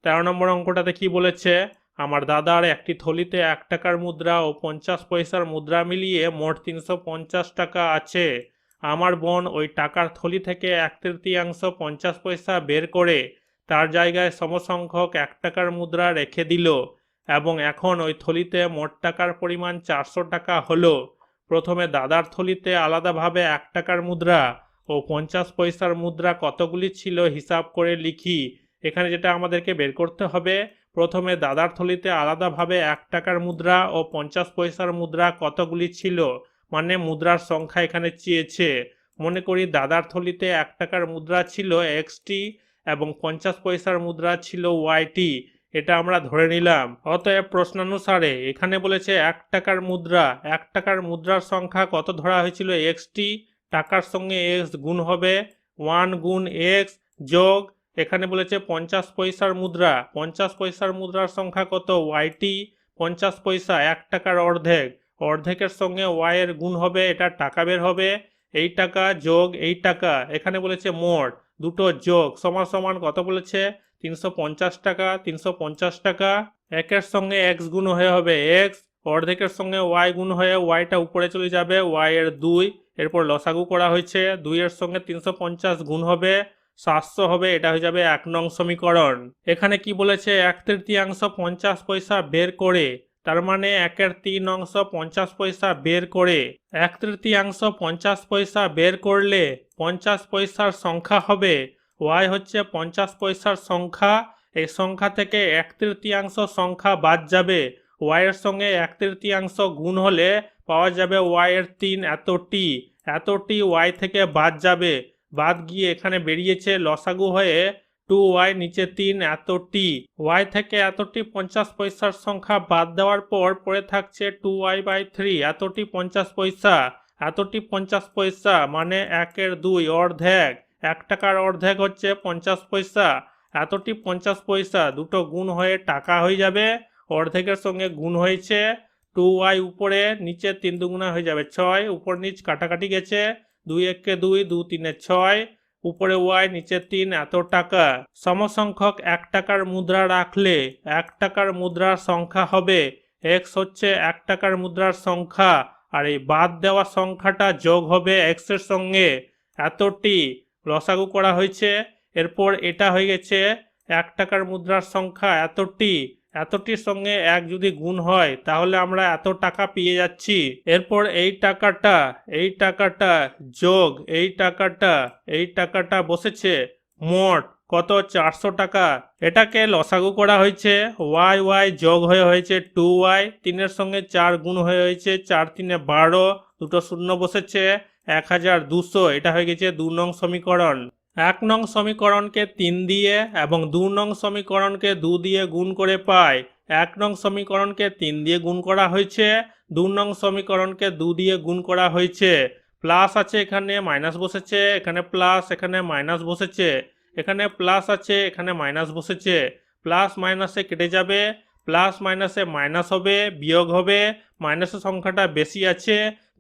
13 নম্বর অঙ্কটাতে কি বলেছে, আমার দাদার একটি থলিতে 1 টাকার মুদ্রা ও 50 পয়সার মুদ্রা মিলিয়ে মোট 350 টাকা আছে। আমার বোন ওই টাকার থলি থেকে 1/3 50 পয়সা বের করে তার জায়গায় সমসংখ্যক 1 টাকার মুদ্রা রেখে দিল এবং এখন ওই থলিতে মোট টাকার পরিমাণ 400 টাকা হলো। প্রথমে দাদার থলিতে আলাদাভাবে 1 টাকার মুদ্রা ও 50 পয়সার মুদ্রা কতগুলি ছিল হিসাব করে লিখি। এখানে যেটা আমাদেরকে বের করতে হবে, প্রথমে দাদার থলিতে আলাদাভাবে 1 টাকার মুদ্রা ও 50 পয়সার মুদ্রা কতগুলি ছিল, মানে মুদ্রার সংখ্যা এখানে চেয়েছে। মনে করি দাদার থলিতে 1 টাকার মুদ্রা ছিল এক্সটি এবং 50 পয়সার মুদ্রা ছিল ওয়াইটি, এটা আমরা ধরে নিলাম। অতএব প্রশ্নানুসারে এখানে বলেছে 1 টাকার মুদ্রা, 1 টাকার মুদ্রার সংখ্যা কত ধরা হয়েছিল এক্সটি, টাকার সঙ্গে এক্স গুণ হবে 1 গুণ এক্স যোগ এখানে বলেছে 50 পয়সার মুদ্রা, 50 পয়সার মুদ্রার সংখ্যা কত ওয়াইটি, 50 পয়সা 1 টাকার অর্ধেক, অর্ধেকের সঙ্গে ওয়াই এর গুণ হবে, এটা টাকা বের হবে, এই টাকা যোগ এই টাকা, এখানে বলেছে মোট দুটো যোগ সমান সমান কত বলেছে 350 টাকা, 350 টাকা, একের সঙ্গে এক্স গুণ হয়ে হবে এক্স, অর্ধেকের সঙ্গে ওয়াই গুণ হয়ে ওয়াইটা উপরে চলে যাবে ওয়াই এর 2, এরপর লসাগু করা হয়েছে 2 এর সঙ্গে 350 গুণ হবে 700 হবে, এটা হয়ে যাবে 1 নং সমীকরণ। এখানে কি বলেছে 1/3 50 পয়সা বের করে, তার মানে 1/3 অংশ 50 পয়সা বের করে 1/3 50 পয়সা বের করলে 50 পয়সার সংখ্যা হবে, ওয়াই হচ্ছে 50 পয়সার সংখ্যা, এই সংখ্যা থেকে 1/3 সংখ্যা বাদ যাবে, ওয়াই এর সঙ্গে 1/3 গুণ হলে পাওয়া যাবে ওয়াই এর 3 এতটি, এতটি ওয়াই থেকে বাদ যাবে, বাদ গিয়ে এখানে বেরিয়েছে লসাগু হয়ে 2y নিচে 3 এতটি, y থেকে এতটি 50 পয়সার সংখ্যা বাদ দেওয়ার পর পড়ে থাকছে 2y/3 এতটি 50 পয়সা, এতটি 50 পয়সা মানে 1/2 অর্ধেক, 1 টাকার অর্ধেক হচ্ছে 50 পয়সা, এতটি 50 পয়সা দুটো গুণ হয়ে টাকা হয়ে যাবে, অর্ধেকের সঙ্গে গুণ হয়েছে 2y উপরে নিচে 3 দুগুণা হয়ে যাবে 6, উপর নিচ কাটাকাটি গেছে 2 1 2 2 3 6, উপরে ওয়াই নিচে 3 এত টাকা। সমসংখ্যক 1 টাকার মুদ্রা রাখলে 1 টাকার মুদ্রার সংখ্যা হবে, এক্স হচ্ছে 1 টাকার মুদ্রার সংখ্যা আর এই বাদ দেওয়া সংখ্যাটা যোগ হবে এক্স এর সঙ্গে, এতটি লসাগু করা হয়েছে, এরপর এটা হয়ে গেছে 1 টাকার মুদ্রার সংখ্যা এতটি, এতটির সঙ্গে 1 যদি গুণ হয় তাহলে আমরা এত টাকা পেয়ে যাচ্ছি, এরপর এই টাকাটা যোগ এই টাকাটা বসেছে, মোট কত 400 টাকা, এটাকে লসাগু করা হয়েছে, ওয়াই ওয়াই যোগ হয়ে হয়েছে 2y, 3 সঙ্গে 4 গুণ হয়ে হয়েছে 4 3 12, দুটো শূন্য বসেছে 1200, এটা হয়ে গেছে 2 নং সমীকরণ। 1 নং সমীকরণকে 3 দিয়ে এবং 2 নং সমীকরণকে 2 দিয়ে গুণ করে পায়, 1 নং সমীকরণকে 3 দিয়ে গুণ করা হয়েছে, 2 নং সমীকরণকে 2 দিয়ে গুণ করা হয়েছে, প্লাস আছে এখানে মাইনাস বসেছে, এখানে প্লাস এখানে মাইনাস বসেছে, এখানে প্লাস আছে এখানে মাইনাস বসেছে, প্লাস মাইনাসে কেটে যাবে, প্লাস মাইনাসে মাইনাস হবে, বিয়োগ হবে, মাইনাসের সংখ্যাটা বেশি আছে,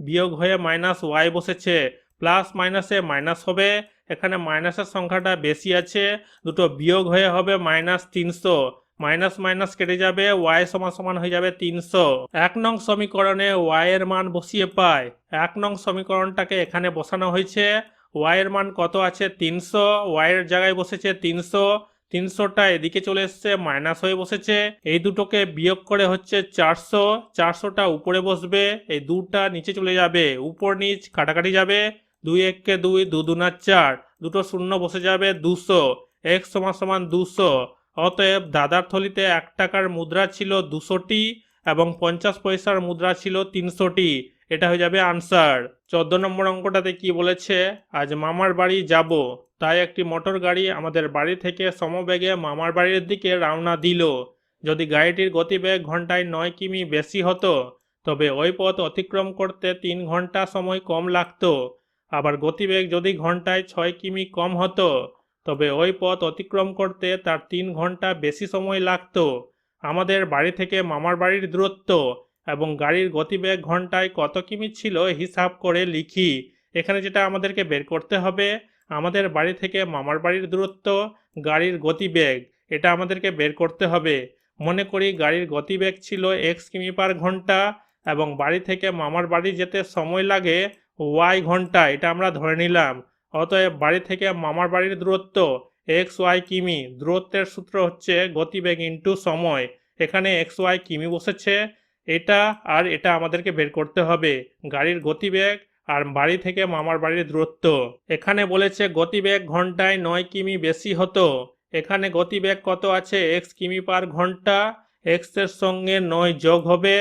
বিয়োগ হয়ে মাইনাস ওয়াই বসেছে, প্লাস মাইনাসে মাইনাস হবে, এখানে মাইনাসের সংখ্যাটা বেশি আছে, দুটো বিয়োগ হয়ে হবে -300, মাইনাস মাইনাস কেটে যাবে, ওয়াই সমান সমান হয়ে যাবে 300। 1 নং সমীকরণে ওয়াই এর মান বসিয়ে পায়, 1 নং সমীকরণটাকে এখানে বসানো হয়েছে, ওয়াই এর মান কত আছে 300, ওয়াই এর জায়গায় বসেছে 300, 300টা এদিকে চলে এসছে মাইনাস হয়ে বসেছে, এই দুটোকে বিয়োগ করে হচ্ছে 400, 400টা উপরে বসবে, এই দুটা নিচে চলে যাবে, উপর নিচ কাটাকাটি যাবে, 2 1 2 2 2 4, দুটো শূন্য বসে যাবে 200, x সমান সমান 200, অতএব দাদার থলিতে 1 টাকার মুদ্রা ছিল 200টি এবং 50 পয়সার মুদ্রা ছিল 300টি, এটা হয়ে যাবে আনসার। 14 নম্বর অঙ্কটাতে কি বলেছে, আজ মামার বাড়ি যাব, তাই একটি মোটর গাড়ি আমাদের বাড়ি থেকে সমবেগে মামার বাড়ির দিকে রওনা দিল, যদি গাড়িটির গতিবেগ ঘন্টায় 9 কিমি বেশি হতো তবে ওই পথ অতিক্রম করতে 3 ঘন্টা সময় কম লাগতো, আবার গতিবেগ যদি ঘন্টায় 6 কিমি কম হতো তবে ওই পথ অতিক্রম করতে তার 3 ঘন্টা বেশি সময় লাগতো, আমাদের বাড়ি থেকে মামার বাড়ির দূরত্ব এবং গাড়ির গতিবেগ ঘন্টায় কত কিমি ছিল হিসাব করে লিখি। এখানে যেটা আমাদেরকে বের করতে হবে, আমাদের বাড়ি থেকে মামার বাড়ির দূরত্ব, গাড়ির গতিবেগ, এটা আমাদেরকে বের করতে হবে। মনে করি গাড়ির গতিবেগ ছিল x কিমি/ঘন্টা এবং বাড়ি থেকে মামার বাড়ি যেতে সময় লাগে y ঘন্টা, এটা আমরা ধরে নিলাম। অতএব বাড়ি থেকে মামার বাড়ির দূরত্ব xy কিমি। দূরত্বের সূত্র হচ্ছে গতিবেগ ইন্টু সময়। এখানে xy কিমি বসেছে, এটা আর এটা আমাদেরকে বের করতে হবে, গাড়ির গতিবেগ আর বাড়ি থেকে মামার বাড়ির দূরত্ব। এখানে বলেছে গতিবেগ ঘন্টায় 9 কিমি বেশি হতো। এখানে গতিবেগ কত আছে, x কিমি/ঘন্টা, x এর সঙ্গে 9 যোগ হবে,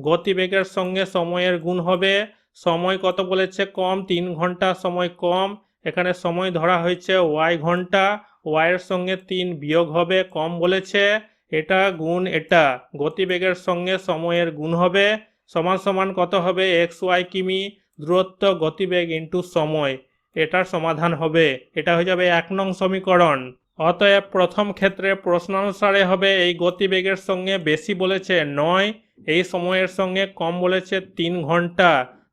গতিবেগের সঙ্গে সময়ের গুণ হবে। সময় কত বলেছে, কম, 3 ঘন্টা সময় কম। এখানে সময় ধরা হয়েছে y ঘন্টা, y এর সঙ্গে 3 বিয়োগ হবে, কম বলেছে। এটা গুণ এটা, গতিবেগের সঙ্গে সময়ের গুণ হবে, সমান সমান কত হবে, xy কিমি। দূরত্ব গতিবেগ ইন্টু সময়, এটার সমাধান হবে। এটা হয়ে যাবে 1 নং সমীকরণ। অতএব প্রথম ক্ষেত্রে প্রশ্নানুসারে হবে এই গতিবেগের সঙ্গে বেশি বলেছে 9, এই সময়ের সঙ্গে কম বলেছে 3 ঘন্টা।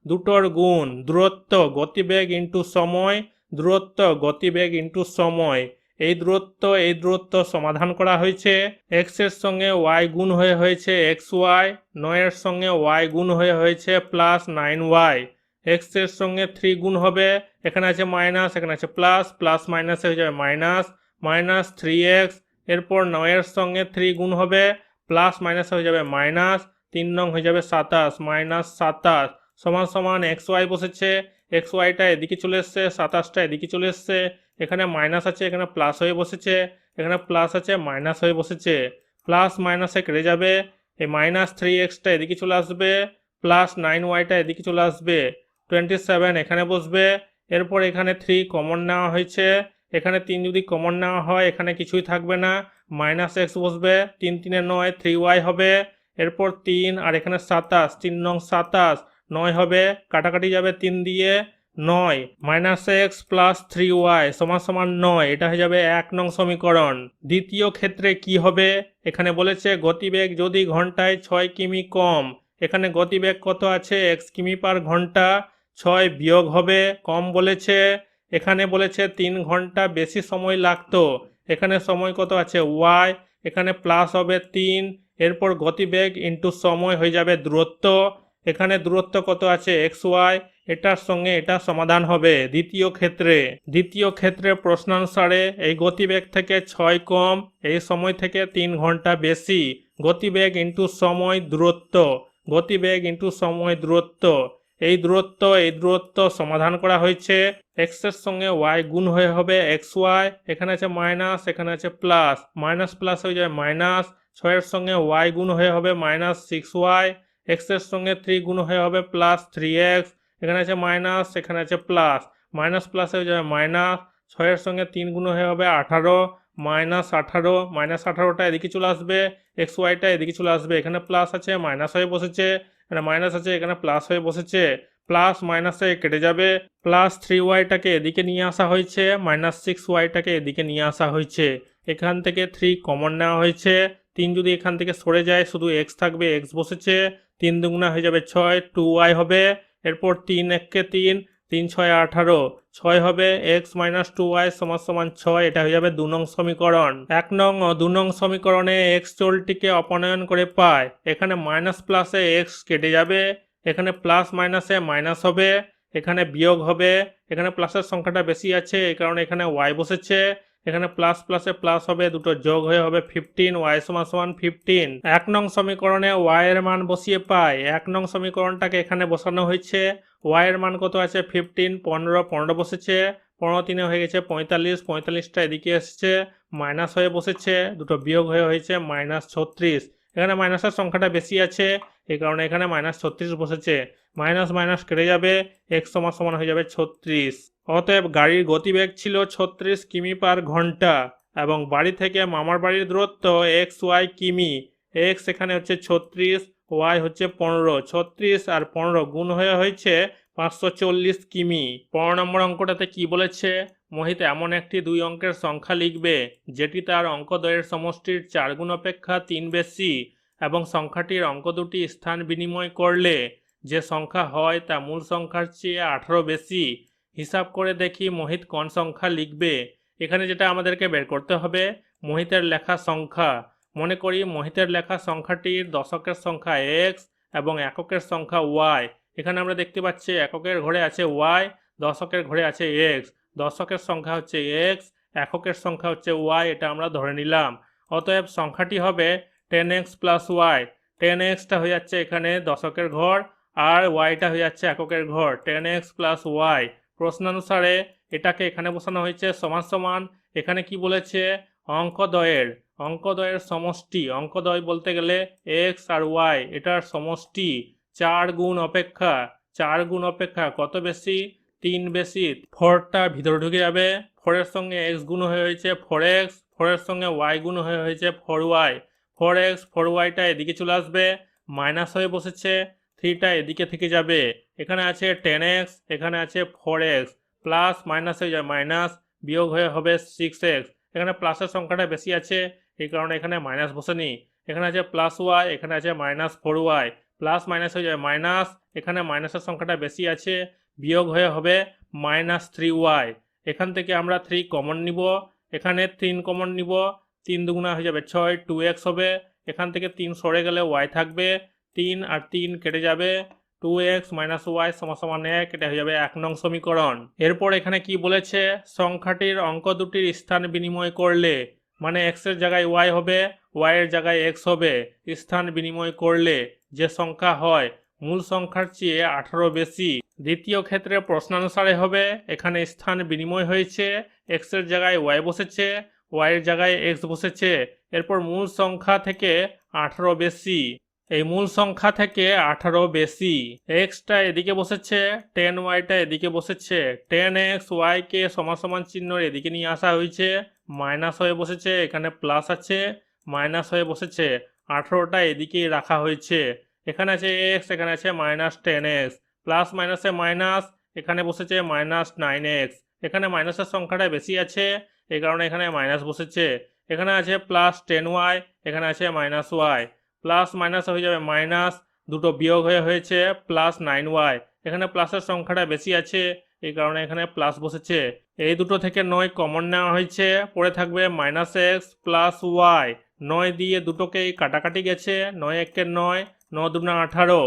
দুটোর গুণ, দূরত্ব গতিবেগ ইন্টু সময়, দূরত্ব গতিবেগ ইন্টু সময়। এই দূরত্ব সমাধান করা হয়েছে। x এর সঙ্গে y গুণ হয়ে হয়েছে xy, 9 এর সঙ্গে y গুণ হয়ে হয়েছে প্লাস 9y। x এর সঙ্গে 3 গুণ হবে, এখানে আছে মাইনাস, এখানে আছে প্লাস, প্লাস মাইনাসে হয়ে যাবে মাইনাস, মাইনাস 3x। এরপর 9 এর সঙ্গে 3 গুণ হবে, প্লাস মাইনাসে হয়ে যাবে মাইনাস, 3 নং হয়ে যাবে 27, মাইনাস 27 সমান সমান xy বসেছে। xyটা এদিকে চলে এসছে, 27টা এদিকে চলে এসছে, এখানে মাইনাস আছে, এখানে প্লাস হয়ে বসেছে, এখানে প্লাস আছে, মাইনাস হয়ে বসেছে। প্লাস মাইনাসে কেটে যাবে, এই মাইনাস 3xটা এদিকে চলে আসবে, প্লাস 9yটা এদিকে চলে আসবে, 27 এখানে বসবে। এরপর এখানে 3 কমন নেওয়া হয়েছে, এখানে 3 যদি কমন নেওয়া হয় এখানে কিছুই থাকবে না, মাইনাস x বসবে, 3 3 9, 3y হবে। এরপর 3 আর এখানে 27, 3 নং 27, 9 হবে, কাটাকাটি যাবে 3 দিয়ে, 9 মাইনাস এক্স প্লাস 3y সমান সমান 9, এটা হয়ে যাবে 1 নং সমীকরণ। দ্বিতীয় ক্ষেত্রে কি হবে, এখানে বলেছে গতিবেগ যদি ঘন্টায় 6 কিমি কম, এখানে গতিবেগ কত আছে, x কিমি/ঘন্টা, 6 বিয়োগ হবে, কম বলেছে। এখানে বলেছে 3 ঘন্টা বেশি সময় লাগতো, এখানে সময় কত আছে y, এখানে প্লাস হবে 3, এরপর গতিবেগ ইন্টু সময় হয়ে যাবে দূরত্ব, এখানে দূরত্ব কত আছে xy, এটার সঙ্গে এটা সমাধান হবে দ্বিতীয় ক্ষেত্রে প্রশ্নানুসারে এই গতিবেগ থেকে 6 কম, এই সময় থেকে 3 ঘন্টা বেশি, গতিবেগ ইন্টু সময় দূরত্ব, গতিবেগ ইন্টু সময় দূরত্ব। এই দূরত্ব সমাধান করা হয়েছে। x এর সঙ্গে y গুণ হয়ে হবে xy, এখানে আছে মাইনাস, এখানে আছে প্লাস, মাইনাস প্লাস হয়ে যাবে মাইনাস, 6 এর সঙ্গে y গুণ হয়ে হবে মাইনাস 6y, x এর সঙ্গে 3 গুণ হয়ে হবে প্লাস 3x, এখানে আছে মাইনাস, এখানে আছে প্লাস, মাইনাস প্লাস হয়ে যাবে মাইনাস, 6 এর সঙ্গে 3 গুণ হয়ে হবে 18, মাইনাস 18, মাইনাস 18টা এদিকে চলে আসবে, xyটা এদিকে চলে আসবে, এখানে প্লাস আছে মাইনাস হয়ে বসেছে, এখানে মাইনাস আছে, এখানে প্লাস হয়ে বসেছে, প্লাস মাইনাসে কেটে যাবে, প্লাস 3yটাকে এদিকে নিয়ে আসা হয়েছে, মাইনাস 6yটাকে এদিকে নিয়ে আসা হয়েছে, এখান থেকে 3 কমন নেওয়া হয়েছে, 3 যদি এখান থেকে সরে যায় শুধু x থাকবে, x বসেছে, 3 দুগুণা হয়ে যাবে 6, 2y হবে। এরপর 3 1 3, 3 6 18, 6 হবে, x মাইনাস 2y সমান সমান 6, এটা হয়ে যাবে 2 নং সমীকরণ। 1 নং ও 2 নং সমীকরণে x চলটিকে অপনয়ন করে পায়, এখানে মাইনাস প্লাসে x কেটে যাবে, এখানে প্লাস মাইনাসে মাইনাস হবে, এখানে বিয়োগ হবে, এখানে প্লাসের সংখ্যাটা বেশি আছে এই কারণে এখানে y বসেছে, এখানে প্লাস প্লাসে প্লাস হবে, দুটো যোগ হয়ে হবে 15, y সমান সমান 15। 1 নং সমীকরণে y এর মান বসিয়ে পাই, 1 নং সমীকরণটাকে এখানে বসানো হয়েছে, y এর মান কত আছে 15, 15 বসেছে, 15 3 হয়ে গেছে 45, 45টা এদিকে এসেছে, মাইনাস হয়ে বসেছে, দুটো বিয়োগ হয়ে হয়েছে মাইনাস 36, এখানে মাইনাসের সংখ্যাটা বেশি আছে এই কারণে এখানে মাইনাস 36 বসেছে, মাইনাস মাইনাস কেটে যাবে, x সমান সমান হয়ে যাবে 36। অতএব গাড়ির গতিবেগ ছিল 36 কিমি/ঘন্টা এবং বাড়ি থেকে মামার বাড়ির দূরত্ব xy কিমি, x এখানে হচ্ছে 36, y হচ্ছে 15, 36 আর 15 গুণ হয়ে হয়েছে 540 কিমি। 15 নম্বর অঙ্কটাতে কি বলেছে, মোহিত এমন একটি 2 অঙ্কের সংখ্যা লিখবে যেটি তার অঙ্কদ্বয়ের সমষ্টির 4 গুণ অপেক্ষা 3 বেশি এবং সংখ্যাটির অঙ্ক দুটি স্থান বিনিময় করলে যে সংখ্যা হয় তা মূল সংখ্যার চেয়ে 18 বেশি। হিসাব করে দেখি মোহিত কোন সংখ্যা লিখবে। এখানে যেটা আমাদেরকে বের করতে হবে, মোহিতের লেখা সংখ্যা। মনে করি মোহিতের লেখা সংখ্যাটির দশকের সংখ্যা x এবং এককের সংখ্যা y। এখানে আমরা দেখতে পাচ্ছি এককের ঘরে আছে y, দশকের ঘরে আছে x। দশকের সংখ্যা হচ্ছে x, এককের সংখ্যা হচ্ছে y, এটা আমরা ধরে নিলাম। অতএব সংখ্যাটি হবে 10x প্লাস y। 10xটা হয়ে যাচ্ছে এখানে দশকের ঘর আর yটা হয়ে যাচ্ছে এককের ঘর। 10x plus y। প্রশ্নানুসারে এটাকে এখানে বসানো হয়েছে সমান সমান। এখানে কি বলেছে? অঙ্কদ্বয়ের সমষ্টি। অঙ্কদ্বয় বলতে গেলে x আর y, এটার সমষ্টি 4 গুণ অপেক্ষা 4 গুণ অপেক্ষা কত বেশি? 3 বেশি। 4টা ভিতরে ঢুকে যাবে। 4 এর সঙ্গে x গুণ হয়ে হয়েছে 4x, 4 এর সঙ্গে y গুণ হয়ে হয়েছে 4y। 4x 4yটা এদিকে চলে আসবে, মাইনাস হয়ে বসেছে। 3টা এদিকে থেকে যাবে। এখানে আছে 10x, এখানে আছে 4x, প্লাস মাইনাস হয়ে যায় মাইনাস, বিয়োগ হয়ে হবে 6x। এখানে প্লাসের সংখ্যাটা বেশি আছে, এই কারণে এখানে মাইনাস বসেনি। এখানে আছে প্লাস y, এখানে আছে মাইনাস 4y, প্লাস মাইনাস হয়ে যায় মাইনাস। এখানে মাইনাসের সংখ্যাটা বেশি আছে, বিয়োগ হয়ে হবে মাইনাস 3y। এখান থেকে আমরা 3 কমন নিব, এখানে 3 কমন নিব। 3 দুগুণা হয়ে যাবে 6, 2x হবে। এখান থেকে 3 সরে গেলে y থাকবে, 3 আর 3 কেটে যাবে। 2x মাইনাস y সমান 1, এটা হয়ে যাবে 1 নং সমীকরণ। এরপর এখানে কি বলেছে? সংখ্যাটির অঙ্ক দুটির স্থান বিনিময় করলে, মানে x এর জায়গায় y হবে, y এর জায়গায় x হবে। স্থান বিনিময় করলে যে সংখ্যা হয় মূল সংখ্যার চেয়ে 18 বেশি। দ্বিতীয় ক্ষেত্রে প্রশ্নানুসারে হবে, এখানে স্থান বিনিময় হয়েছে, x এর জায়গায় y বসেছে, y এর জায়গায় x বসেছে। এরপর মূল সংখ্যা থেকে 18 বেশি। এই মূল সংখ্যা থেকে 18 বেশি। xটা এদিকে বসেছে, 10yটা এদিকে বসেছে। 10x y কে সমান সমান চিহ্ন এদিকে নিয়ে আসা হয়েছে, মাইনাস হয়ে বসেছে, এখানে প্লাস আছে, মাইনাস হয়ে বসেছে। 18টা এদিকেই রাখা হয়েছে। এখানে আছে x, এখানে আছে মাইনাস 10x, প্লাস মাইনাসে মাইনাস, এখানে বসেছে মাইনাস 9x। এখানে মাইনাসের সংখ্যাটা বেশি আছে, এই কারণে এখানে মাইনাস বসেছে। এখানে আছে প্লাস 10y, এখানে আছে মাইনাস y, প্লাস মাইনাস হয়ে যাবে মাইনাস, দুটো বিয়োগ হয়ে হয়েছে প্লাস 9y। এখানে প্লাসের সংখ্যাটা বেশি আছে, এই কারণে এখানে প্লাস বসেছে। এই দুটো থেকে 9 কমন নেওয়া হয়েছে, পড়ে থাকবে মাইনাস এক্স প্লাস ওয়াই। 9 দিয়ে দুটোকেই কাটাকাটি গেছে, 9 একে 9, 9 দুনা 18,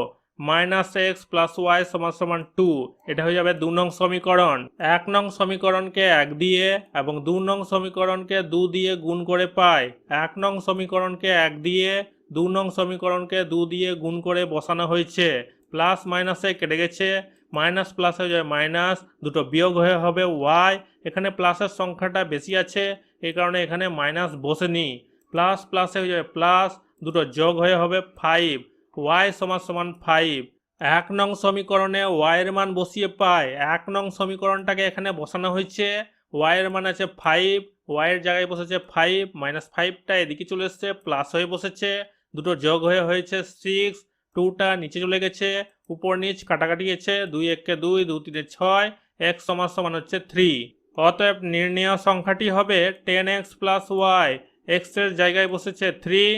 মাইনাস এক্স প্লাস ওয়াই সমান সমান 2। এটা হয়ে যাবে 2 নং সমীকরণ। 1 নং সমীকরণকে 1 দিয়ে এবং 2 নং সমীকরণকে 2 দিয়ে গুণ করে পাই। 1 নং সমীকরণকে 1 দিয়ে, 2 নং সমীকরণকে 2 দিয়ে গুণ করে বসানো হয়েছে। প্লাস মাইনাসে কেটে গেছে, মাইনাস প্লাস হয়ে যাবে মাইনাস, দুটো বিয়োগ হয়ে হবে ওয়াই। এখানে প্লাসের সংখ্যাটা বেশি আছে, এই কারণে এখানে মাইনাস বসেনি। প্লাস প্লাসে হয়ে যাবে প্লাস, দুটো যোগ হয়ে হবে 5, ওয়াই সমান সমান 5। 1 নং সমীকরণে ওয়াই এর মান বসিয়ে পাই। 1 নং সমীকরণটাকে এখানে বসানো হয়েছে, ওয়াই এর মান আছে 5, ওয়াই এর জায়গায় বসেছে 5, মাইনাস 5টা এদিকে চলে এসছে, প্লাস হয়ে বসেছে, দুটো যোগ হয়ে হয়েছে 6, 2টা নিচে চলে গেছে, উপর নিচ কাটাকাটি গেছে, 2 একে 2, 2 3 6, x সমান সমান হচ্ছে 3। অতএব নির্ণেয় সংখ্যাটি হবে 10x প্লাস ওয়াই। x এর জায়গায় বসেছে 3,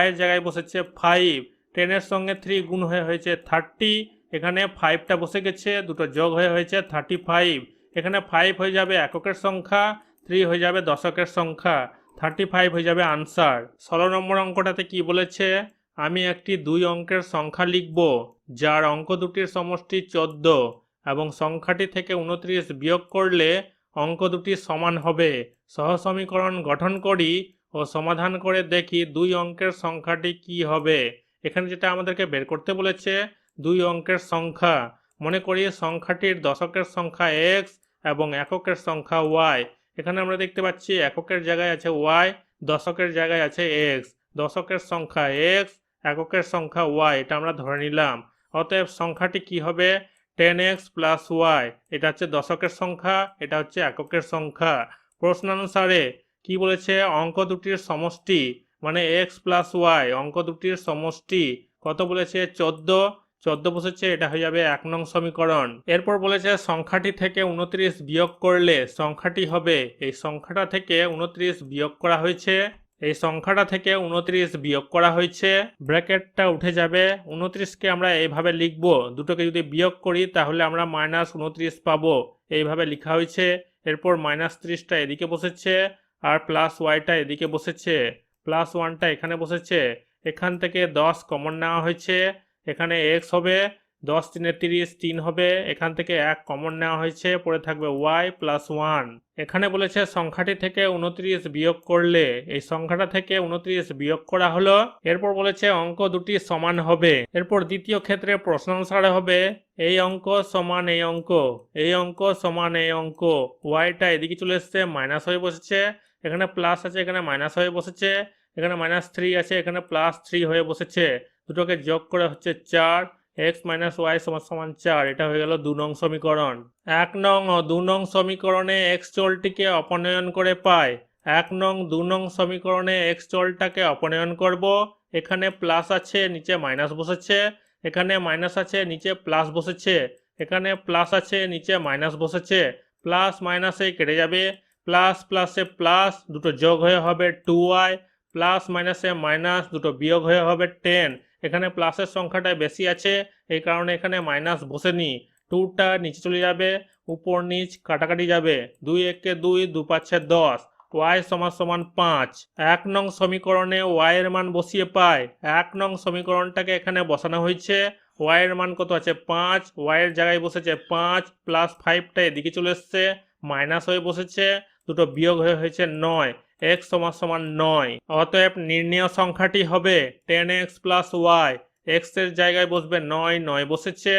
y এর জায়গায় বসেছে 5, 10 এর সঙ্গে 3 গুণ হয়ে হয়েছে 30, এখানে 5টা বসে গেছে, দুটো যোগ হয়ে হয়েছে 35। এখানে 5 হয়ে যাবে এককের সংখ্যা, 3 হয়ে যাবে দশকের সংখ্যা, 35 হয়ে যাবে আনসার। 16 নম্বর অঙ্কটাতে কি বলেছে? আমি একটি 2 অঙ্কের সংখ্যা লিখব যার অঙ্ক দুটির সমষ্টি 14 এবং সংখ্যাটি থেকে 29 বিয়োগ করলে অঙ্ক দুটি সমান হবে। সহসমীকরণ গঠন করি ও সমাধান করে দেখি 2 অঙ্কের সংখ্যাটি কি হবে। এখানে যেটা আমাদেরকে বের করতে বলেছে 2 অঙ্কের সংখ্যা। মনে করি সংখ্যাটির দশকের সংখ্যা x এবং এককের সংখ্যা y। এখানে আমরা দেখতে পাচ্ছি এককের জায়গায় আছে y, দশকের জায়গায় আছে x। দশকের সংখ্যা x, এককের সংখ্যা y, এটা আমরা ধরে নিলাম। অতএব সংখ্যাটি কি হবে? 10x plus Y. এটা হচ্ছে দশকের সংখ্যা, এটা হচ্ছে এককের সংখ্যা। প্রশ্নানুসারে কি বলেছে? অঙ্ক দুটির সমষ্টি মানে x প্লাস ওয়াই, অঙ্ক দুটির সমষ্টি কত বলেছে? 14 বসেছে, এটা হয়ে যাবে 1 নং সমীকরণ। এরপর বলেছে সংখ্যাটি থেকে 29 বিয়োগ করলে সংখ্যাটি হবে। এই সংখ্যাটা থেকে 29 বিয়োগ করা হয়েছে, এই সংখ্যাটা থেকে 29 বিয়োগ করা হয়েছে, ব্র্যাকেটটা উঠে যাবে। 29কে আমরা এইভাবে লিখব, দুটোকে যদি বিয়োগ করি তাহলে আমরা মাইনাস 29 পাবো, এইভাবে লেখা হয়েছে। এরপর মাইনাস 30টা এদিকে বসেছে আর প্লাস ওয়াইটা এদিকে বসেছে, প্লাস ওয়ানটা এখানে বসেছে। এখান থেকে 10 কমন নেওয়া হয়েছে, এখানে এক্স হবে, 10 3 30, 3 হবে, এখান থেকে 1 কমন নেওয়া হয়েছে, পরে থাকবে ওয়াই প্লাস 1। এখানে বলেছে সংখ্যাটি থেকে 29 বিয়োগ করলে, এই সংখ্যাটা থেকে 29 বিয়োগ করা হলো। এরপর বলেছে অঙ্ক দুটি সমান হবে। এরপর দ্বিতীয় ক্ষেত্রে প্রশ্ন অনুসারে হবে এই অঙ্ক সমান এই অঙ্ক, এই অঙ্ক সমান এই অঙ্ক। ওয়াইটা এদিকে চলে এসছে, মাইনাস হয়ে বসেছে, এখানে প্লাস আছে, এখানে মাইনাস হয়ে বসেছে, এখানে -3 আছে, এখানে +3 হয়ে বসেছে। দুটোকে যোগ করে হচ্ছে 4, x মাইনাস ওয়াই সমান 4। এটা হয়ে গেল 2 নং সমীকরণ। 1 নং ও 2 নং সমীকরণে x চলটিকে অপনয়ন করে পাই। 1 নং 2 নং সমীকরণে x চলটাকে অপনয়ন করব। এখানে প্লাস আছে, নিচে মাইনাস বসেছে, এখানে মাইনাস আছে, নিচে প্লাস বসেছে, এখানে প্লাস আছে, নিচে মাইনাস বসেছে। প্লাস মাইনাসে কেটে যাবে, প্লাস প্লাসে প্লাস, দুটো যোগ হয়ে হবে 2y, প্লাস মাইনাসে মাইনাস, দুটো বিয়োগ হয়ে হবে 10। এখানে প্লাসের সংখ্যাটা বেশি আছে, এই কারণে এখানে মাইনাস বসেনি। 2টা নিচে চলে যাবে, উপর নিচ কাটাকাটি যাবে, 2 1 2, 2 5 10, y সমান 5। 1 নং সমীকরণে y এর মান বসিয়ে পাই। 1 নং সমীকরণটাকে এখানে বসানো হয়েছে, y এর মান কত আছে 5, y এর জায়গায় বসেছে 5, প্লাস 5টা এদিকে চলে এসছে, মাইনাস হয়ে বসেছে, দুটো বিয়োগ হয়ে হয়েছে 9, x সমান 9। অতএব নির্ণেয় সংখ্যাটি হবে 10x প্লাস y। x এর জায়গায় বসবে 9, 9 বসেছে,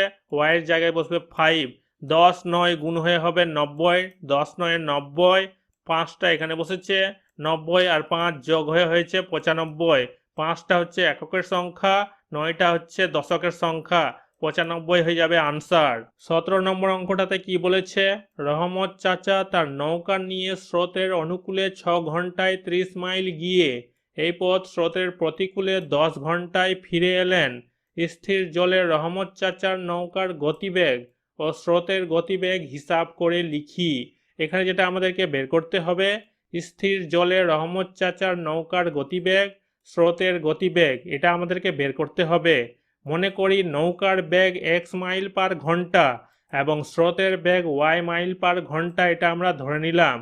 y এর জায়গায় বসবে 5, 10 9 গুণ হয়ে হবে 90, 10 9 90, 5টা এখানে বসেছে, 90 আর 5 যোগ হয়ে হয়েছে 95। 5টা হচ্ছে এককের সংখ্যা, 9টা হচ্ছে দশকের সংখ্যা, 95 হয়ে যাবে আনসার। 17 নম্বর অঙ্কটাতে কি বলেছে, রহমত চাচা তার নৌকা নিয়ে স্রোতের অনুকূলে 6 ঘন্টায় 30 মাইল গিয়ে এই পথ স্রোতের প্রতিকূলে 10 ঘন্টায় ফিরে এলেন। স্থির জলে রহমত চাচার নৌকার গতিবেগ ও স্রোতের গতিবেগ হিসাব করে লিখি। এখানে যেটা আমাদেরকে বের করতে হবে, স্থির জলে রহমত চাচার নৌকার গতিবেগ, স্রোতের গতিবেগ, এটা আমাদেরকে বের করতে হবে। মনে করি নৌকার বেগ x মাইল পার ঘন্টা এবং স্রোতের বেগ y মাইল পার ঘন্টা, এটা আমরা ধরে নিলাম।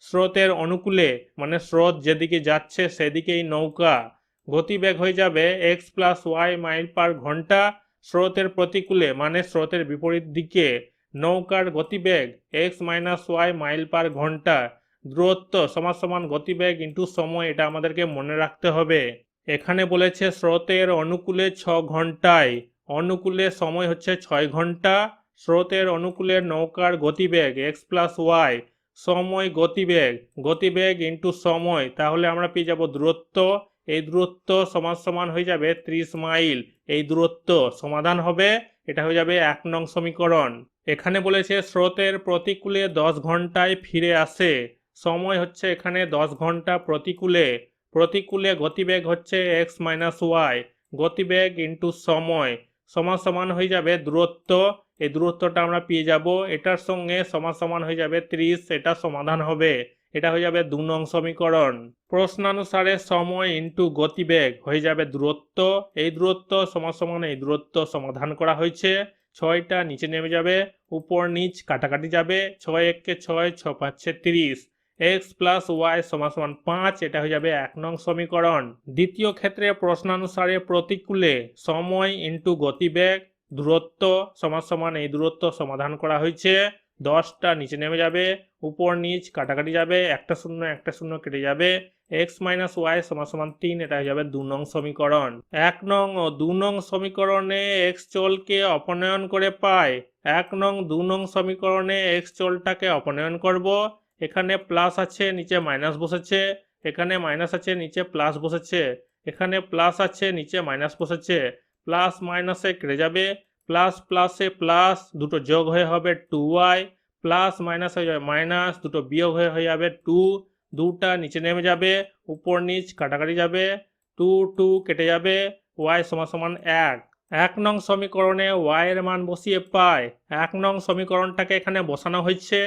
স্রোতের অনুকূলে মানে স্রোত যেদিকে যাচ্ছে সেদিকেই নৌকা, গতিবেগ হয়ে যাবে x plus y mile per ঘন্টা। স্রোতের প্রতিকূলে মানে স্রোতের বিপরীত দিকে নৌকার গতিবেগ x minus y mile per ঘন্টা। দূরত্ব সমান গতিবেগ ইন্টু সময়, এটা আমাদেরকে মনে রাখতে হবে। এখানে বলেছে স্রোতের অনুকূলে 6 ঘন্টায়, অনুকূলে সময় হচ্ছে 6 ঘন্টা, স্রোতের অনুকূলে নৌকার গতিবেগ x প্লাস ওয়াই, সময় গতিবেগ, গতিবেগ ইন্টু সময়, তাহলে আমরা পেয়ে যাব দূরত্ব। এই দূরত্ব সমান হয়ে যাবে 30 মাইল। এই দূরত্ব সমাধান হবে, এটা হয়ে যাবে 1 নং সমীকরণ। এখানে বলেছে স্রোতের প্রতিকূলে 10 ঘন্টায় ফিরে আসে, সময় হচ্ছে এখানে 10 ঘন্টা প্রতিকূলে, প্রতিকূলে গতিবেগ হচ্ছে x মাইনাস ওয়াই, গতিবেগ ইন্টু সময় সমান হয়ে যাবে দূরত্ব। এই দূরত্বটা আমরা পেয়ে যাব, এটার সঙ্গে সমান হয়ে যাবে 30, এটা সমাধান হবে, এটা হয়ে যাবে 2 নং সমীকরণ। প্রশ্নানুসারে সময় ইন্টু গতিবেগ হয়ে যাবে দূরত্ব, এই দূরত্ব সমান এই দূরত্ব সমাধান করা হয়েছে। 6টা নিচে নেমে যাবে, উপর নিচ কাটাকাটি যাবে, 6 1 6, 6 5 30, x প্লাস ওয়াই সমান 5, এটা হয়ে যাবে 1 নং সমীকরণ। দ্বিতীয় ক্ষেত্রে প্রশ্নানুসারে প্রতিকূলে সময় ইন্টু গতিবেগ, দূরত্ব সমান এই দূরত্ব সমাধান করা হয়েছে। 10টা নিচে নেমে যাবে, উপর নিচ কাটাকাটি যাবে, একটা শূন্য কেটে যাবে, x মাইনাস ওয়াই সমান 3, এটা হয়ে যাবে 2 নং সমীকরণ। 1 নং ও 2 নং সমীকরণে x চলকে অপনয়ন করে পাই। 1 নং 2 নং সমীকরণে x চলটাকে অপনয়ন করব। এখানে প্লাস আছে, নিচে মাইনাস বসেছে, এখানে মাইনাস আছে, নিচে প্লাস বসেছে, এখানে প্লাস আছে, নিচে মাইনাস বসেছে, প্লাস মাইনাসে কেটে যাবে, প্লাস প্লাসে প্লাস, দুটো যোগ হয়ে হবে 2y, প্লাস মাইনাস হয়ে যাবে মাইনাস, দুটো বিয়োগ হয়ে যাবে 2, 2টা নিচে নেমে যাবে, উপর নিচ কাটাকাটি যাবে, 2 2 কেটে যাবে, y সমান 1। 1 নং সমীকরণে y এর মান বসিয়ে পাই। 1 নং সমীকরণটাকে এখানে বসানো হয়েছে,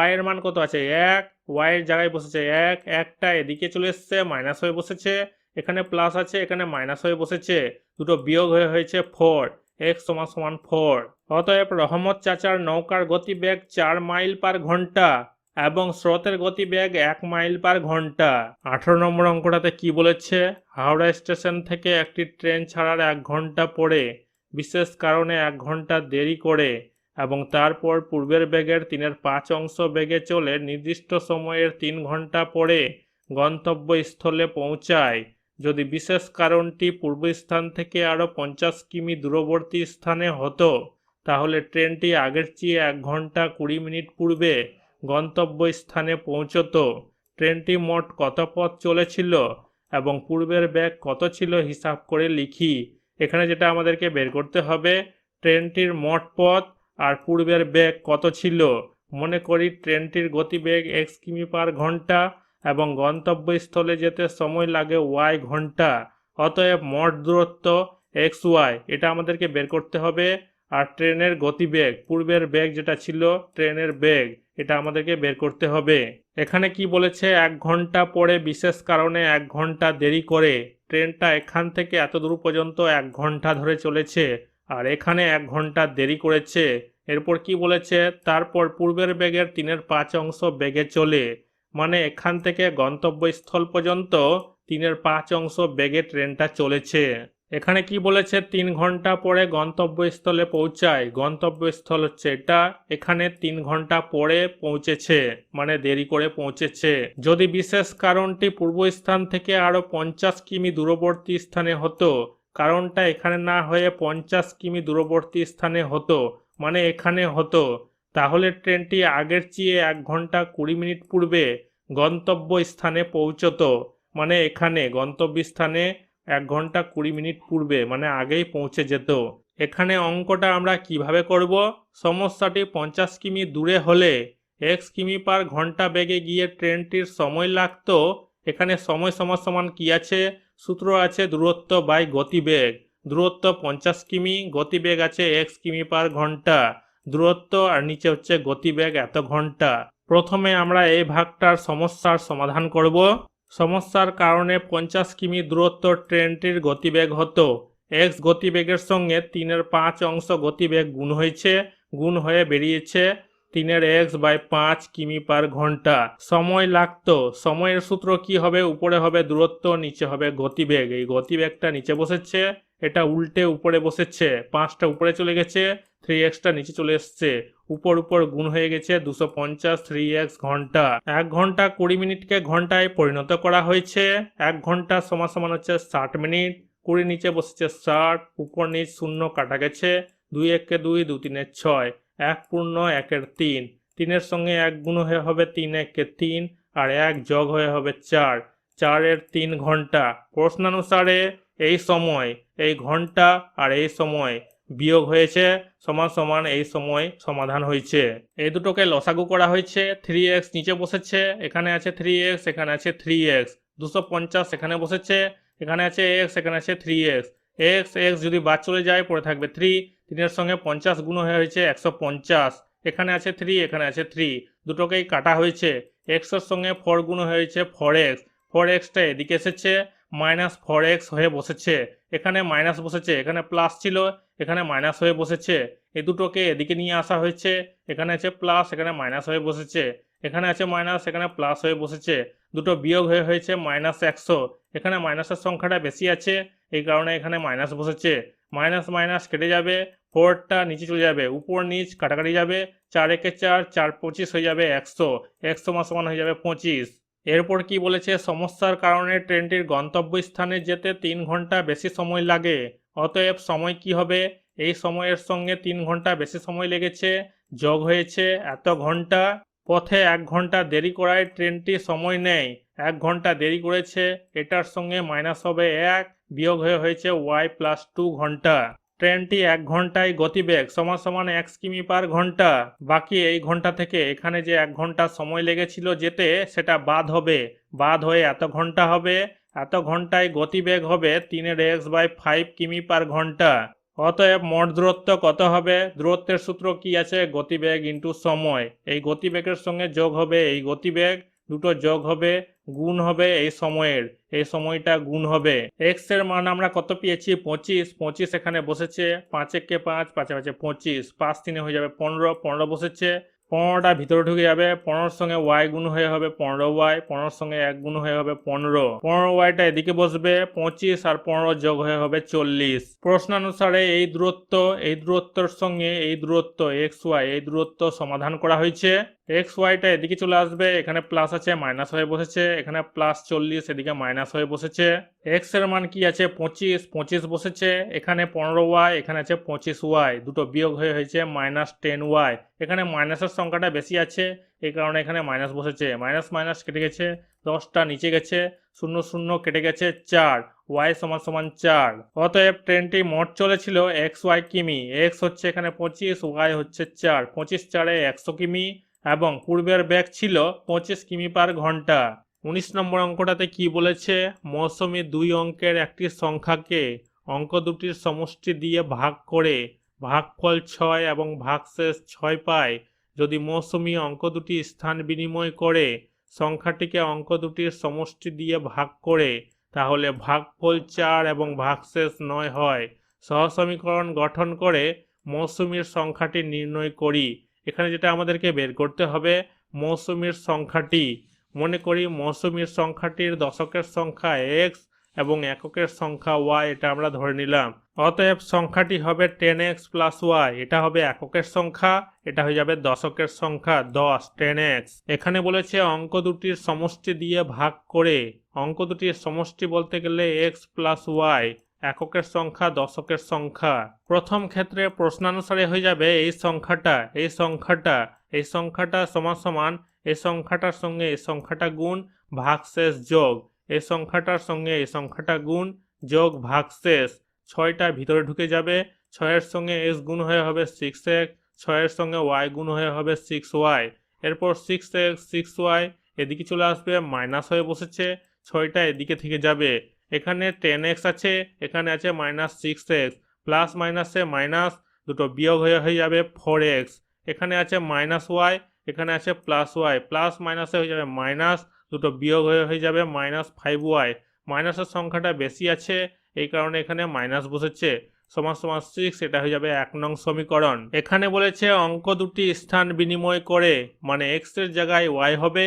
y এর মান কত আছে 1, y এর জায়গায় বসেছে 1, 1টা এদিকে চলে এসছে, মাইনাস হয়ে বসেছে, এখানে প্লাস আছে, এখানে মাইনাস হয়ে বসেছে, দুটো বিয়োগ হয়েছে 4, x সমান 4। অতএব রহমত চাচার নৌকার গতিবেগ 4 মাইল পার ঘন্টা। এবং স্রোতের গতিবেগ 1 মাইল পার ঘন্টা। 18 নম্বর অঙ্কটাতে কি বলেছে, হাওড়া স্টেশন থেকে একটি ট্রেন ছাড়ার 1 ঘন্টা পরে বিশেষ কারণে 1 ঘন্টা দেরি করে এবং তারপর পূর্বের বেগের 3/5 অংশ বেগে চলে নির্দিষ্ট সময়ের 3 ঘন্টা পরে গন্তব্যস্থলে পৌঁছায়। যদি বিশেষ কারণটি পূর্বস্থান থেকে আরও 50 কিমি দূরবর্তী স্থানে হতো তাহলে ট্রেনটি আগের চেয়ে 1 ঘন্টা 20 মিনিট পূর্বে গন্তব্যস্থানে পৌঁছতো। ট্রেনটি মোট কত পথ চলেছিল এবং পূর্বের বেগ কত ছিল হিসাব করে লিখি। এখানে যেটা আমাদেরকে বের করতে হবে, ট্রেনটির মোট পথ আর পূর্বের বেগ কত ছিল। মনে করি ট্রেনটির গতিবেগ x কিমি পার ঘন্টা এবং গন্তব্যস্থলে যেতে সময় লাগে y ঘন্টা। অতএব মোট দূরত্ব xy, এটা আমাদেরকে বের করতে হবে। আর ট্রেনের গতিবেগ, পূর্বের বেগ যেটা ছিল ট্রেনের বেগ, এটা আমাদেরকে বের করতে হবে। এখানে কি বলেছে, 1 ঘন্টা পরে বিশেষ কারণে 1 ঘন্টা দেরি করে। ট্রেনটা এখান থেকে এত দূর পর্যন্ত 1 ঘন্টা ধরে চলেছে আর এখানে 1 ঘন্টা দেরি করেছে। এরপর কি বলেছে, তারপর পূর্বের বেগের 3/5 অংশ বেগে চলে, মানে এখান থেকে গন্তব্যস্থল পর্যন্ত 3/5 অংশ বেগে ট্রেনটা চলেছে। এখানে কি বলেছে, 3 ঘন্টা পরে গন্তব্যস্থলে পৌঁছায়। গন্তব্যস্থল হচ্ছে এটা, এখানে 3 ঘন্টা পরে পৌঁছেছে, মানে দেরি করে পৌঁছেছে। যদি বিশেষ কারণটি পূর্বস্থান থেকে আরো 50 কিমি দূরবর্তী স্থানে হতো, কারণটা এখানে না হয়ে 50 কিমি দূরবর্তী স্থানে হতো, মানে এখানে হতো, তাহলে ট্রেনটি আগের চেয়ে 1 ঘন্টা 20 মিনিট পূর্বে গন্তব্যস্থানে পৌঁছতো, মানে এখানে গন্তব্যস্থানে 1 ঘন্টা 20 মিনিট পূর্বে, মানে আগেই পৌঁছে যেত। এখানে অঙ্কটা আমরা কিভাবে করব, সমস্যাটি 50 কিমি দূরে হলে x কিমি পার ঘন্টা বেগে গিয়ে ট্রেনটির সময় লাগতো। এখানে সময় সমান সমান কি আছে, সূত্র আছে দূরত্ব বাই গতিবেগ। দূরত্ব 50 কিমি, গতিবেগ আছে x কিমি পার ঘন্টা। দূরত্ব আর নিচে হচ্ছে গতিবেগ এত ঘন্টা। প্রথমে আমরা এই ভাগটার সমস্যার সমাধান করব। সমস্যার কারণে 50 কিমি দূরত্ব ট্রেনটির গতিবেগ হতো। x গতিবেগের সঙ্গে 3/5 অংশ গতিবেগ গুণ হয়েছে, গুণ হয়ে বেরিয়েছে 3x/5 কিমি পার ঘন্টা। সময় লাগতো, সময়ের সূত্র কি হবে, উপরে হবে দূরত্ব, নিচে হবে গতিবেগ। এই গতিবেগটা নিচে বসেছে, এটা উল্টে উপরে বসেছে, 5টা উপরে চলে গেছে, 3xটা নিচে চলে এসছে, উপর উপর গুণ হয়ে গেছে 250 3x ঘন্টা। 1 ঘন্টা 20 মিনিটকে ঘন্টায় পরিণত করা হয়েছে। 1 ঘন্টা সমান সমান হচ্ছে 60 মিনিট। 20 নিচে বসেছে 60, উপর নিচ শূন্য কাটা গেছে, 2 1 2 2 3 6, 1 পূর্ণ 1 এর 3, 3 এর সঙ্গে 1 গুণ হয়ে হবে 3 1 3 আর 1 যোগ হয়ে হবে 4, 4 এর 3 ঘন্টা। প্রশ্নানুসারে এই সময়, এই ঘন্টা আর এই সময় বিয়োগ হয়েছে, সমান সমান এই সময় সমাধান হয়েছে। এই দুটোকে লসাগু করা হয়েছে। 3x নিচে বসেছে, এখানে আছে 3x, এখানে আছে 3x, 250 এখানে বসেছে, এখানে আছে x, এখানে আছে 3x, x x যদি বাদ চলে যায় পড়ে থাকবে 3, 3 এর সঙ্গে 50 গুণ হয়ে হয়েছে 150, এখানে আছে 3, এখানে আছে 3, দুটোকেই কাটা হয়েছে। x এর সঙ্গে 4 গুণ হয়েছে 4x, 4xটা এদিকে এসেছে, -4x হয়ে বসেছে, এখানে মাইনাস বসেছে, এখানে প্লাস ছিল, এখানে মাইনাস হয়ে বসেছে। এই দুটোকে এদিকে নিয়ে আসা হয়েছে, এখানে আছে প্লাস, এখানে মাইনাস হয়ে বসেছে, এখানে আছে মাইনাস, এখানে প্লাস হয়ে বসেছে। দুটো বিয়োগ হয়ে হয়েছে -100, এখানে মাইনাসের সংখ্যাটা বেশি আছে, এই কারণে এখানে মাইনাস বসেছে। মাইনাস মাইনাস কেটে যাবে, 4টা নিচে চলে যাবে, উপর নিচ কাটাকাটি যাবে, 4 একে 4, 4 25 হয়ে যাবে 100, 100 সমান হয়ে যাবে 25। এরপর কি বলেছে, সমস্যার কারণে ট্রেনটির গন্তব্যস্থানে যেতে 3 ঘন্টা বেশি সময় লাগে। অতএব সময় কি হবে, এই সময়ের সঙ্গে 3 ঘন্টা বেশি সময় লেগেছে, যোগ হয়েছে এত ঘন্টা। পথে 1 ঘন্টা দেরি করায় ট্রেনটি সময় নেয়, 1 ঘন্টা দেরি করেছে, এটার সঙ্গে মাইনাস হবে 1, বিয়োগ হয়ে হয়েছে y + 2 ঘন্টা। ট্রেনটি 1 ঘন্টায় গতিবেগ সমান সমান 1 কিমি পার ঘন্টা। বাকি এই ঘন্টা থেকে এখানে যে 1 ঘন্টা সময় লেগেছিল যেতে, সেটা বাদ হবে, বাদ হয়ে এত ঘন্টা হবে, এত ঘন্টায় গতিবেগ হবে 3x/5 কিমি পার ঘন্টা। অতএব মোট দূরত্ব কত হবে, দূরত্বের সূত্র কি আছে, গতিবেগ ইন্টু সময়। এই গতিবেগের সঙ্গে যোগ হবে এই গতিবেগ, দুটো যোগ হবে, গুণ হবে এই সময়ের, এই সময়টা গুণ হবে। x এর মান আমরা কত পেয়েছি, 25, 25 এখানে বসেছে, 5 একে 5, 5 5 25, 5 3 হয়ে যাবে 15, 15 বসেছে, 15টা ভিতরে ঢুকে যাবে, 15-র সঙ্গে ওয়াই গুণ হয়ে হবে 15y, 15-র সঙ্গে 1 গুণ হয়ে হবে 15, 15yটা এদিকে বসবে, 25 আর 15 যোগ হয়ে হবে 40। প্রশ্নানুসারে এই দূরত্বর সঙ্গে এই দূরত্ব xy, এই দূরত্ব সমাধান করা হয়েছে। xyটা এদিকে চলে আসবে, এখানে প্লাস আছে মাইনাস হয়ে বসেছে, এখানে প্লাস 40 এদিকে মাইনাস হয়ে বসেছে। x এর মান কি আছে 25, 25 বসেছে, এখানে 15y, এখানে আছে 25y, দুটো বিয়োগ হয়ে হয়েছে -10y। এখানে মাইনাসের সংখ্যাটা বেশি আছে, এই কারণে এখানে মাইনাস বসেছে, মাইনাস মাইনাস কেটে গেছে, 10টা নিচে গেছে, 0 0 কেটে গেছে 4, y = 4। অতএব ট্রেনটি মোট চলেছিল xy কিমি, x হচ্ছে এখানে 25, y হচ্ছে 4, 25 4 100 কিমি এবং পূর্বের বেগ ছিল 25 কিমি পার ঘন্টা। 19 নম্বর অঙ্কটাতে কি বলেছে, মৌসুমী 2 অঙ্কের একটি সংখ্যাকে অঙ্ক দুটির সমষ্টি দিয়ে ভাগ করে ভাগফল 6 এবং ভাগশেষ 6 পায়। যদি মৌসুমী অঙ্ক দুটি স্থান বিনিময় করে সংখ্যাটিকে অঙ্ক দুটির সমষ্টি দিয়ে ভাগ করে, তাহলে ভাগফল 4 এবং ভাগশেষ 9 হয়। সহসমীকরণ গঠন করে মৌসুমীর সংখ্যাটি নির্ণয় করি। এখানে যেটা আমাদেরকে বের করতে হবে, মৌসুমীর সংখ্যাটি, মনে করি মৌসুমীর সংখ্যাটির দশকের সংখ্যা x এবং এককের সংখ্যা y, এটা আমরা ধরে নিলাম। অতএব সংখ্যাটি হবে 10x + y, এটা হবে এককের সংখ্যা, এটা হয়ে যাবে দশকের সংখ্যা 10, 10x। এখানে বলেছে অঙ্ক দুটির সমষ্টি দিয়ে ভাগ করে, অঙ্ক দুটির সমষ্টি বলতে গেলে x + y, এককের সংখ্যা দশকের সংখ্যা। প্রথম ক্ষেত্রে প্রশ্নানুসারে হয়ে যাবে এই সংখ্যাটা সমান এই সংখ্যাটার সঙ্গে এই সংখ্যাটা গুণ ভাগশেষ যোগ, এই সংখ্যাটার সঙ্গে এই সংখ্যাটা গুণ যোগ ভাগশেষ। 6টা ভিতরে ঢুকে যাবে, 6-এর সঙ্গে x গুণ হয়ে হবে 6x, 6-এর সঙ্গে y গুণ হয়ে হবে 6y, এরপর 6x 6y এদিকে চলে আসবে, মাইনাস হয়ে বসেছে, 6টা এদিকে থেকে যাবে, এখানে 10x আছে, এখানে আছে -6x, প্লাস মাইনাসে মাইনাস, দুটো বিয়োগ হয়ে যাবে 4x, এখানে আছে -y, এখানে আছে +y, প্লাস মাইনাসে হয়ে যাবে মাইনাস, দুটো বিয়োগ হয়ে যাবে -5y, মাইনাসের সংখ্যাটা বেশি আছে, এই কারণে এখানে মাইনাস বসেছে, সমান 6, এটা হয়ে যাবে 1 নং সমীকরণ। এখানে বলেছে অঙ্ক দুটি স্থান বিনিময় করে, মানে x এর জায়গায় y হবে,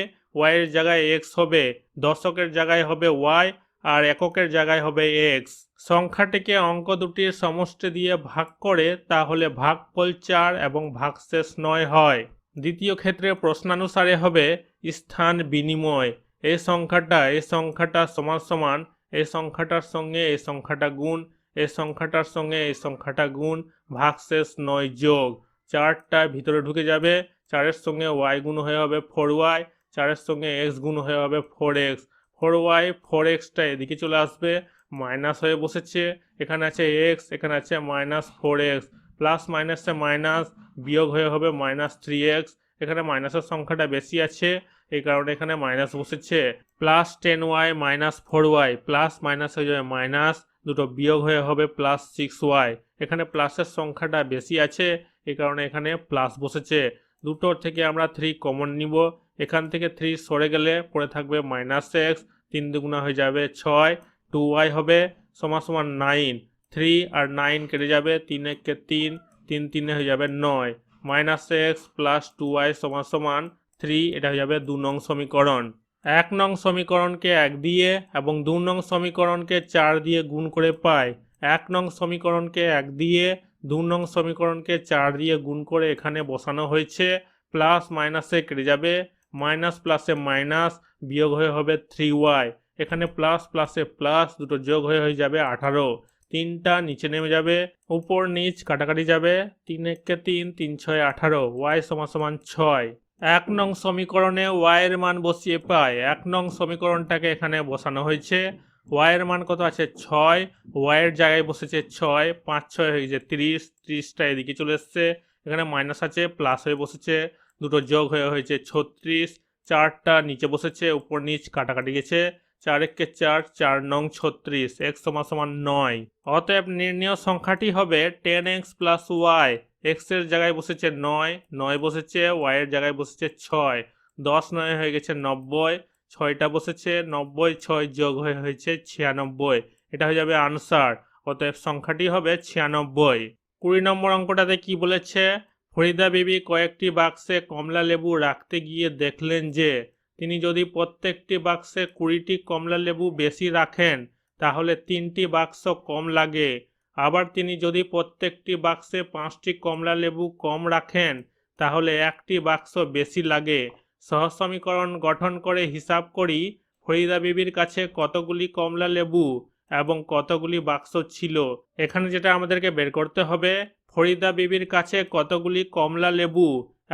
y এর জায়গায় x হবে, দশকের জায়গায় হবে y আর এককের জায়গায় হবে x। সংখ্যাটিকে অঙ্ক দুটির সমষ্টি দিয়ে ভাগ করে, তাহলে ভাগফল 4 এবং ভাগশেষ 9 হয়। দ্বিতীয় ক্ষেত্রে প্রশ্নানুসারে হবে স্থান বিনিময়, এই সংখ্যাটা সমান এই সংখ্যাটার সঙ্গে এই সংখ্যাটা গুণ, এই সংখ্যাটার সঙ্গে এই সংখ্যাটা গুণ, ভাগশেষ 9 যোগ। 4টা ভিতরে ঢুকে যাবে, 4-এর সঙ্গে y গুণ হয়ে হবে 4y, 4-এর সঙ্গে x গুণ হয়ে হবে 4x, 4y 4xটা এদিকে চলে আসবে, মাইনাস হয়ে বসেছে, এখানে আছে x, এখানে আছে -4x, প্লাস মাইনাসে মাইনাস, বিয়োগ হয়ে হবে -3x, এখানে মাইনাসের সংখ্যাটা বেশি আছে, এই কারণে এখানে মাইনাস বসেছে, +10y -4y, প্লাস মাইনাস হয়ে যাবে মাইনাস, দুটো বিয়োগ হয়ে হবে +6y, এখানে প্লাসের সংখ্যাটা বেশি আছে, এই কারণে এখানে প্লাস বসেছে। দুটোর থেকে আমরা 3 কমন নিব, এখান থেকে 3 সরে গেলে পড়ে থাকবে -x, 3 দুগুণা হয়ে যাবে 6, 2y হবে সমান 9, 3 আর 9 কেটে যাবে, 3 1 3, 3 3 হয়ে যাবে 9, -x + 2y সমান 3, এটা হয়ে যাবে 2 নং সমীকরণ। 1 নং সমীকরণকে 1 দিয়ে এবং 2 নং সমীকরণকে 4 দিয়ে গুণ করে পাই। 1 নং সমীকরণকে 1 দিয়ে, 2 নং সমীকরণকে 4 দিয়ে গুণ করে এখানে বসানো হয়েছে, প্লাস মাইনাসে কেটে যাবে, মাইনাস প্লাসে মাইনাস, বিয়োগ হয়ে হবে 3y, এখানে প্লাস প্লাসে প্লাস, দুটো যোগ হয়ে যাবে 18, 3টা নিচে নেমে যাবে, উপর নিচ কাটাকাটি যাবে, 3 1 3, 3 6 18, y সমান 6। 1 নং সমীকরণে y এর মান বসিয়ে পাই, 1 নং সমীকরণটাকে এখানে বসানো হয়েছে, y এর মান কত আছে 6, y এর জায়গায় বসেছে 6, 5 6 হয়ে গেছে 30, 30টা এদিকে চলে এসছে, এখানে মাইনাস আছে, প্লাস হয়ে বসেছে, দুটো যোগ হয়েছে 36, 4টা নিচে বসেছে, উপর নিচ কাটাকাটি গেছে, 4 1 4, 4 নং 36, x সমান 9। অতএব নির্ণেয় সংখ্যাটি হবে 10x + y, x এর জায়গায় বসেছে 9, 9 বসেছে, y এর জায়গায় বসেছে 6, 10 9 হয়ে গেছে 90, 6টা বসেছে, 90 6 যোগ হয়েছে 96, এটা হয়ে যাবে আনসার। অতএব সংখ্যাটি হবে 96। 20 নম্বর অঙ্কটাতে কি বলেছে, ফরিদা বিবি কয়েকটি বাক্সে কমলা লেবু রাখতে গিয়ে দেখলেন যে তিনি যদি প্রত্যেকটি বাক্সে 20টি কমলা লেবু বেশি রাখেন তাহলে 3টি বাক্স কম লাগে। আবার তিনি যদি প্রত্যেকটি বাক্সে 5টি কমলা লেবু কম রাখেন তাহলে একটি বাক্স বেশি লাগে। সহজ সমীকরণ গঠন করে হিসাব করি ফরিদা বিবির কাছে কতগুলি কমলা লেবু এবং কতগুলি বাক্স ছিল। এখানে যেটা আমাদেরকে বের করতে হবে, ফরিদা বিবির কাছে কতগুলি কমলা লেবু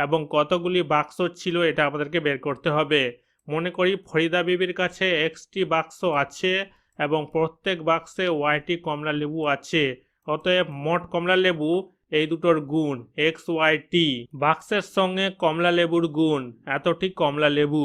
এবং কতগুলি বাক্স ছিল এটা আমাদেরকে বের করতে হবে। মনে করি ফরিদা বিবির কাছে এক্সটি বাক্স আছে এবং প্রত্যেক বাক্সে ওয়াইটি কমলা লেবু আছে। অতএব মোট কমলা লেবু এই দুটোর গুণ এক্স ওয়াই টি, বাক্সের সঙ্গে কমলা লেবুর গুণ এতটি কমলা লেবু।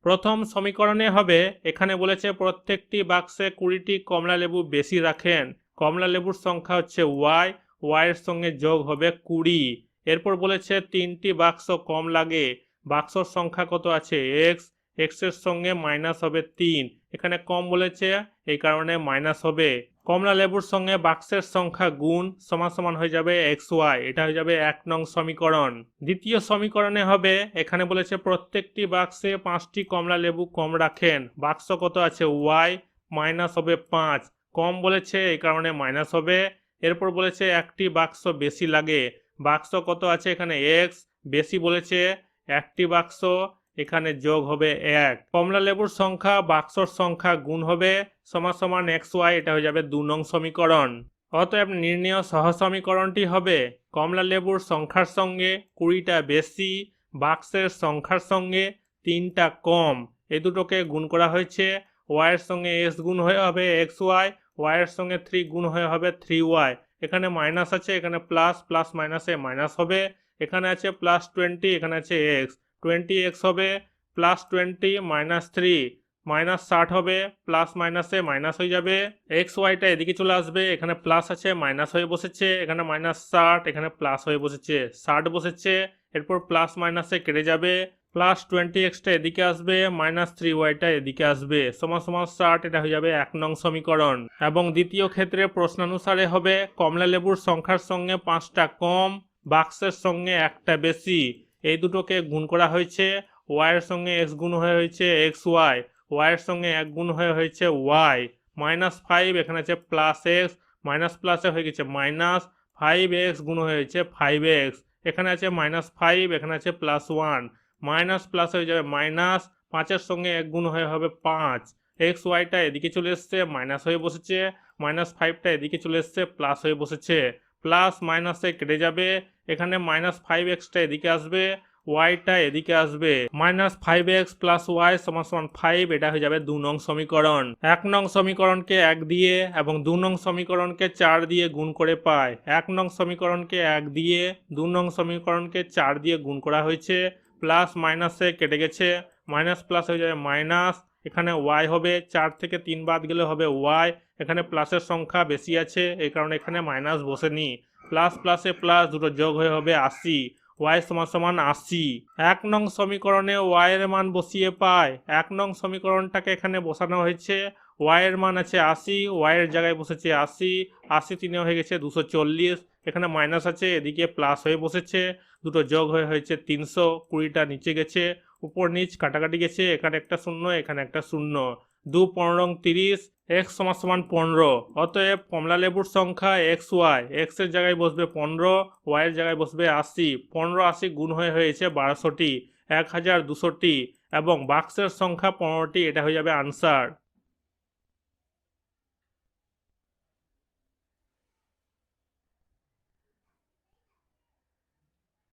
প্রথম সমীকরণে হবে, এখানে বলেছে প্রত্যেকটি বাক্সে 20টি কমলা লেবু বেশি রাখেন, কমলা লেবুর সংখ্যা হচ্ছে ওয়াই, ওয়াইয়ের সঙ্গে যোগ হবে 20। এরপর বলেছে 3টি বাক্স কম লাগে, বাক্সর সংখ্যা কত আছে এক্স, এক্সের সঙ্গে মাইনাস হবে 3, এখানে কম বলেছে এই কারণে মাইনাস হবে। কমলা লেবুর সঙ্গে বাক্সের সংখ্যা গুণ সমান হয়ে যাবে এক্স ওয়াই, এটা হয়ে যাবে 1 নং সমীকরণ। দ্বিতীয় সমীকরণে হবে, এখানে বলেছে প্রত্যেকটি বাক্সে 5টি কমলা লেবু কম রাখেন, বাক্স কত আছে ওয়াই, মাইনাস হবে 5, কম বলেছে এই কারণে মাইনাস হবে। এরপর বলেছে একটি বাক্স বেশি লাগে, বাক্স কত আছে এখানে এক্স, বেশি বলেছে একটি বাক্স, এখানে যোগ হবে 1। কমলা লেবুর সংখ্যা বাক্সর সংখ্যা গুণ হবে সমান এক্স ওয়াই, এটা হয়ে যাবে 2 নং সমীকরণ। অতএব নির্ণেয় সহসমীকরণটি হবে কমলা লেবুর সংখ্যার সঙ্গে 20টা বেশি, বাক্সের সংখ্যার সঙ্গে 3টা কম, এই দুটোকে গুণ করা হয়েছে। ওয়াইয়ের সঙ্গে এস গুণ হয়ে হবে এক্স ওয়াই, ওয়াইয়ের সঙ্গে 3 গুণ হয়ে হবে 3y, এখানে মাইনাস আছে, এখানে প্লাস, প্লাস মাইনাসে মাইনাস হবে, এখানে আছে প্লাস 20, এখানে আছে এক্স, 20x হবে প্লাস 20 মাইনাস 3 মাইনাস 60 হবে, প্লাস মাইনাসে মাইনাস হয়ে যাবে, এক্স ওয়াইটা এদিকে চলে আসবে, এখানে প্লাস আছে মাইনাস হয়ে বসেছে, এখানে মাইনাস 60, এখানে প্লাস হয়ে বসেছে, 60 বসেছে, এরপর প্লাস মাইনাসে কেটে যাবে, প্লাস 20xটা এদিকে আসবে, মাইনাস 3yটা এদিকে আসবে, সমান 60, এটা হয়ে যাবে 1 নং সমীকরণ। এবং দ্বিতীয় ক্ষেত্রে প্রশ্নানুসারে হবে কমলা লেবুর সংখ্যার সঙ্গে 5টা কম, বাক্সের সঙ্গে একটা বেশি, এই দুটোকে গুণ করা হয়েছে, ওয়াইয়ের সঙ্গে এক্স গুণ হয়ে হয়েছে এক্স ওয়াই, ওয়াইয়ের সঙ্গে 1 গুণ হয়ে হয়েছে ওয়াই, মাইনাস 5, এখানে আছে প্লাস এক্স, মাইনাস প্লাসে হয়ে গেছে মাইনাস, 5x গুণ হয়েছে 5x, এখানে আছে মাইনাস 5, এখানে আছে প্লাস 1, মাইনাস প্লাস হয়ে যাবে মাইনাস, 5-এর সঙ্গে 1 গুণ হয়ে হবে 5, এক্স ওয়াইটা এদিকে চলে এসছে মাইনাস হয়ে বসেছে, মাইনাস 5টা এদিকে চলে এসছে প্লাস হয়ে বসেছে, প্লাস মাইনাসে কেটে যাবে, এখানে মাইনাস 5xটা এদিকে আসবে, ওয়াইটা এদিকে আসবে, মাইনাস 5x প্লাস ওয়াই সমান 5, এটা হয়ে যাবে 2 নং সমীকরণ। 1 নং সমীকরণকে 1 দিয়ে এবং 2 নং সমীকরণকে 4 দিয়ে গুণ করে পায়। 1 নং সমীকরণকে 1 দিয়ে 2 নং সমীকরণকে 4 দিয়ে গুণ করা হয়েছে, প্লাস মাইনাসে কেটে গেছে, মাইনাস প্লাস হয়ে যাবে মাইনাস, এখানে ওয়াই হবে, 4 থেকে 3 বাদ গেলে হবে ওয়াই, এখানে প্লাসের সংখ্যা বেশি আছে এই কারণে এখানে মাইনাস বসেনি, প্লাস প্লাসে প্লাস দুটো যোগ হয়ে হবে 80, ওয়াই সমান 80। 1 নং সমীকরণে ওয়াই এর মান বসিয়ে পায়, 1 নং সমীকরণটাকে এখানে বসানো হয়েছে, ওয়াই এর মান আছে 80, ওয়াই এর জায়গায় বসেছে 80, 80 3 হয়ে গেছে 240, এখানে মাইনাস আছে এদিকে প্লাস হয়ে বসেছে, দুটো যোগ হয়ে হয়েছে 300, 20টা নিচে গেছে, উপর নিচ কাটাকাটি গেছে, এখানে একটা শূন্য, এখানে একটা শূন্য, 2 15 30, x সমান 15। অতএব কমলা লেবুর সংখ্যা এক্স ওয়াই, এক্স এর জায়গায় বসবে 15, ওয়াই এর জায়গায় বসবে 80, 15 80 গুণ হয়ে হয়েছে 1200টি, 1200টি, এবং বাক্সের সংখ্যা 15টি, এটা হয়ে যাবে আনসার।